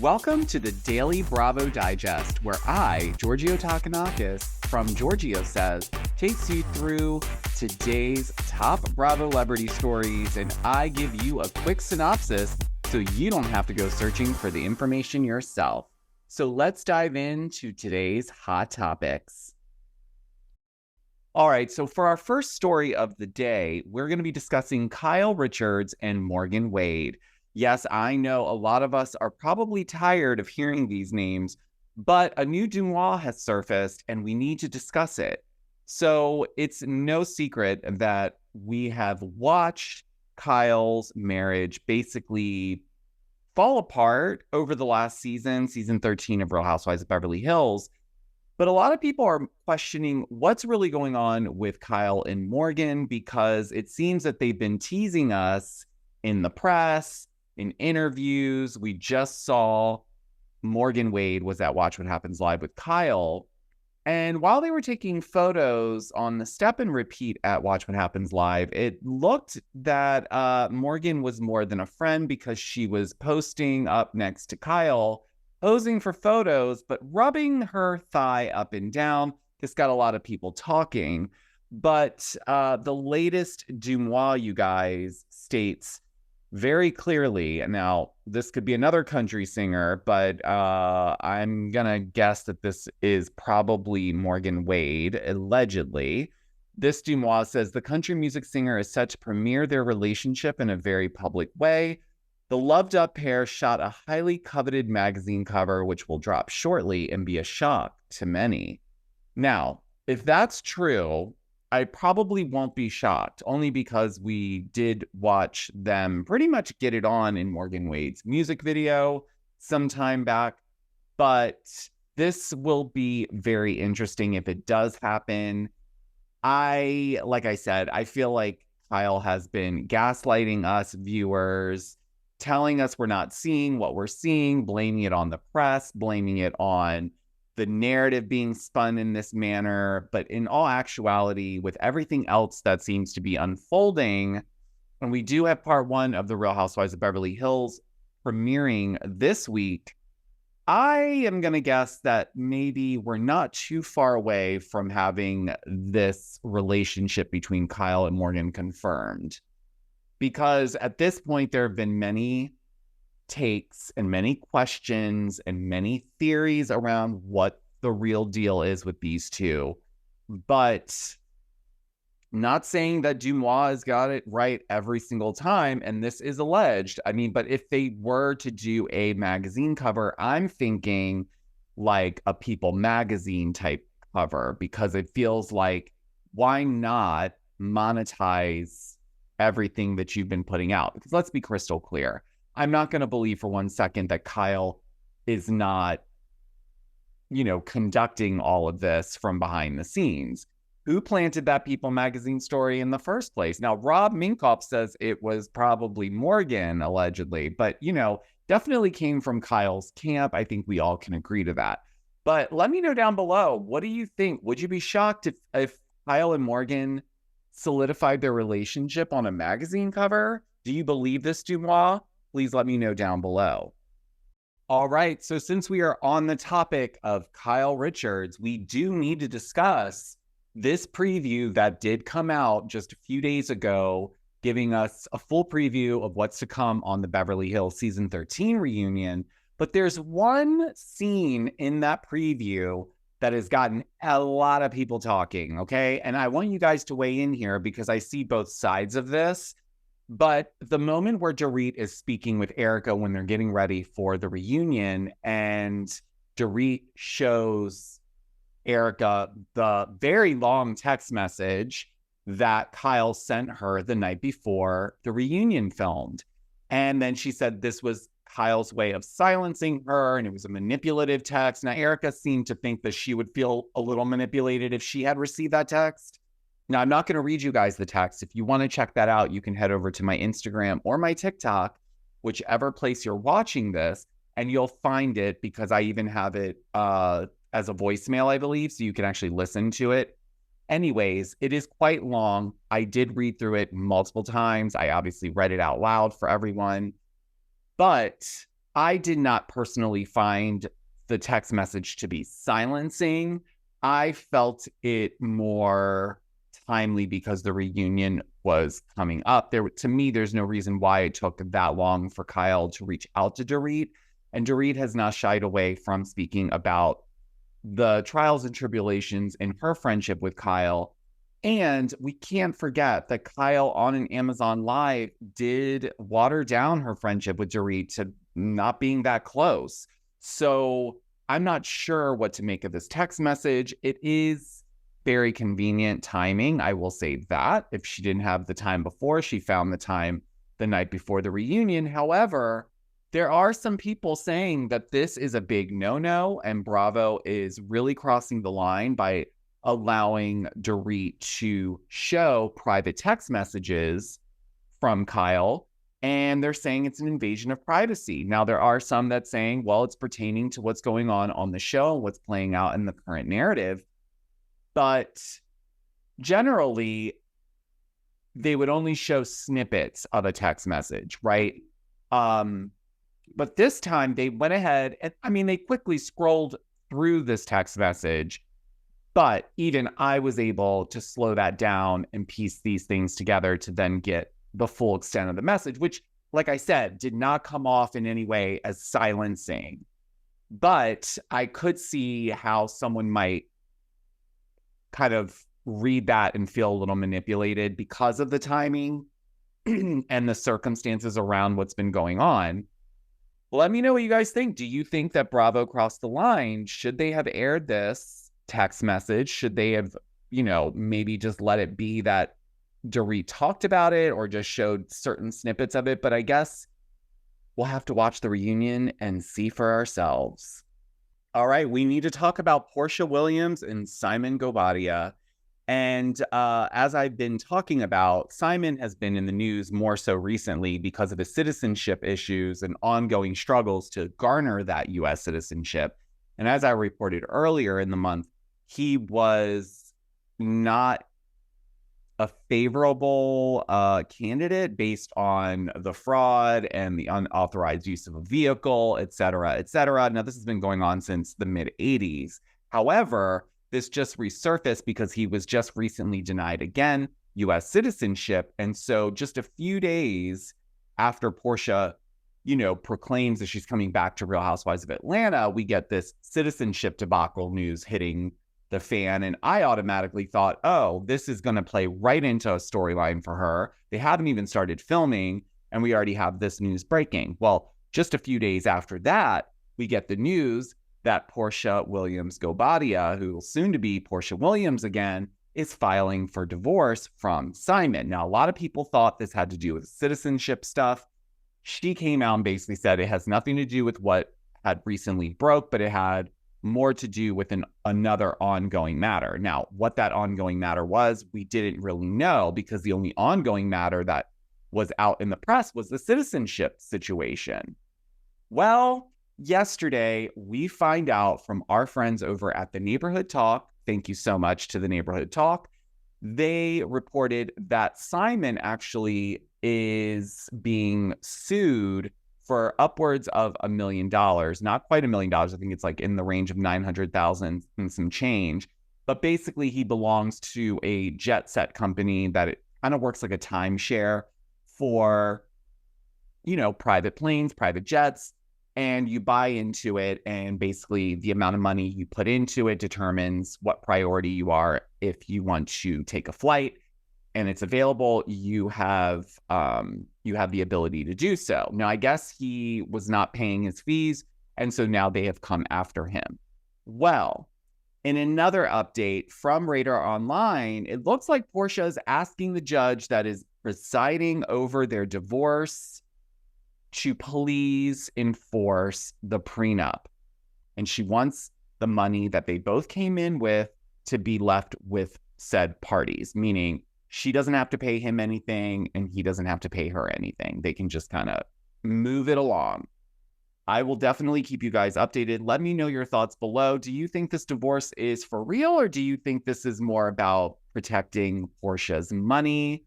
Welcome to the Daily Bravo Digest, where I, Giorgio Takanakis from Giorgio Says, takes you through today's top Bravolebrity stories, and I give you a quick synopsis so you don't have to go searching for the information yourself. So let's dive into today's hot topics. All right, so for our first story of the day, we're going to be discussing Kyle Richards and Morgan Wade. Yes, I know a lot of us are probably tired of hearing these names, but a new denouement has surfaced and we need to discuss it. So it's no secret that we have watched Kyle's marriage basically fall apart over the last season 13 of Real Housewives of Beverly Hills. But a lot of people are questioning what's really going on with Kyle and Morgan, because it seems that they've been teasing us in the press, in interviews. We just saw Morgan Wade was at Watch What Happens Live with Kyle. And while they were taking photos on the step and repeat at Watch What Happens Live, it looked that Morgan was more than a friend, because she was posting up next to Kyle, posing for photos, but rubbing her thigh up and down. This got a lot of people talking. But the latest denouement, you guys, states very clearly, now this could be another country singer, but I'm gonna guess that this is probably Morgan Wade, allegedly. This denouement says the country music singer is set to premiere their relationship in a very public way. The loved-up pair shot a highly coveted magazine cover, which will drop shortly and be a shock to many. Now, if that's true, I probably won't be shocked, only because we did watch them pretty much get it on in Morgan Wade's music video some time back. But this will be very interesting if it does happen. Like I said, I feel like Kyle has been gaslighting us viewers, telling us we're not seeing what we're seeing, blaming it on the press, blaming it on the narrative being spun in this manner. But in all actuality, with everything else that seems to be unfolding, and we do have part 1 of the Real Housewives of Beverly Hills premiering this week, I am going to guess that maybe we're not too far away from having this relationship between Kyle and Morgan confirmed. Because at this point, there have been many takes and many questions and many theories around what the real deal is with these two. But not saying that denouement has got it right every single time, and this is alleged. I mean, but if they were to do a magazine cover, I'm thinking like a People magazine type cover, because it feels like, why not monetize everything that you've been putting out? Because let's be crystal clear, I'm not going to believe for one second that Kyle is not, conducting all of this from behind the scenes. Who planted that People magazine story in the first place? Now, Rob Minkoff says it was probably Morgan, allegedly, but, definitely came from Kyle's camp. I think we all can agree to that. But let me know down below, what do you think? Would you be shocked if Kyle and Morgan solidified their relationship on a magazine cover? Do you believe this denouement? Please let me know down below. All right, so since we are on the topic of Kyle Richards, we do need to discuss this preview that did come out just a few days ago, giving us a full preview of what's to come on the Beverly Hills season 13 reunion. But there's one scene in that preview that has gotten a lot of people talking, okay? And I want you guys to weigh in here, because I see both sides of this. But the moment where Dorit is speaking with Erica when they're getting ready for the reunion, and Dorit shows Erica the very long text message that Kyle sent her the night before the reunion filmed. And then she said this was Kyle's way of silencing her, and it was a manipulative text. Now, Erica seemed to think that she would feel a little manipulated if she had received that text. Now, I'm not going to read you guys the text. If you want to check that out, you can head over to my Instagram or my TikTok, whichever place you're watching this, and you'll find it, because I even have it as a voicemail, I believe, so you can actually listen to it. Anyways, it is quite long. I did read through it multiple times. I obviously read it out loud for everyone. But I did not personally find the text message to be silencing. I felt it more timely because the reunion was coming up. To me, there's no reason why it took that long for Kyle to reach out to Dorit. And Dorit has not shied away from speaking about the trials and tribulations in her friendship with Kyle. And we can't forget that Kyle on an Amazon Live did water down her friendship with Dorit to not being that close. So I'm not sure what to make of this text message. It is very convenient timing. I will say that. If she didn't have the time before, she found the time the night before the reunion. However, there are some people saying that this is a big no-no, and Bravo is really crossing the line by allowing Dorit to show private text messages from Kyle, and they're saying it's an invasion of privacy. Now, there are some that saying, well, it's pertaining to what's going on the show, what's playing out in the current narrative. But generally, they would only show snippets of a text message, right? But this time they went ahead and, they quickly scrolled through this text message, but even I was able to slow that down and piece these things together to then get the full extent of the message, which, like I said, did not come off in any way as silencing. But I could see how someone might kind of read that and feel a little manipulated because of the timing and the circumstances around what's been going on. Let me know what you guys think. Do you think that Bravo crossed the line? Should they have aired this text message? Should they have, maybe just let it be that Dorit talked about it or just showed certain snippets of it? But I guess we'll have to watch the reunion and see for ourselves. All right, we need to talk about Porsha Williams and Simon Gobadia. And as I've been talking about, Simon has been in the news more so recently because of his citizenship issues and ongoing struggles to garner that U.S. citizenship. And as I reported earlier in the month, he was not a favorable candidate based on the fraud and the unauthorized use of a vehicle, et cetera, et cetera. Now, this has been going on since the mid-'80s. However, this just resurfaced because he was just recently denied again U.S. citizenship. And so just a few days after Porsha, proclaims that she's coming back to Real Housewives of Atlanta, we get this citizenship debacle news hitting the fan. And I automatically thought, oh, this is going to play right into a storyline for her. They haven't even started filming, and we already have this news breaking. Well, just a few days after that, we get the news that Porsha Williams Gobadia, who will soon to be Porsha Williams again, is filing for divorce from Simon. Now, a lot of people thought this had to do with citizenship stuff. She came out and basically said it has nothing to do with what had recently broke, but it had more to do with another ongoing matter. Now, what that ongoing matter was, we didn't really know because the only ongoing matter that was out in the press was the citizenship situation. Well, yesterday, we find out from our friends over at the Neighborhood Talk. Thank you so much to the Neighborhood Talk. They reported that Simon actually is being sued for upwards of $1 million, not quite $1 million. I think it's like in the range of 900,000 and some change. But basically, he belongs to a jet set company that it kind of works like a timeshare for, private planes, private jets. And you buy into it, and basically the amount of money you put into it determines what priority you are. If you want to take a flight and it's available, you have the ability to do so. Now, I guess he was not paying his fees, and so now they have come after him. Well, in another update from Radar Online, it looks like Porsha is asking the judge that is presiding over their divorce to please enforce the prenup. And she wants the money that they both came in with to be left with said parties, meaning she doesn't have to pay him anything and he doesn't have to pay her anything. They can just kind of move it along. I will definitely keep you guys updated. Let me know your thoughts below. Do you think this divorce is for real, or do you think this is more about protecting Porsha's money?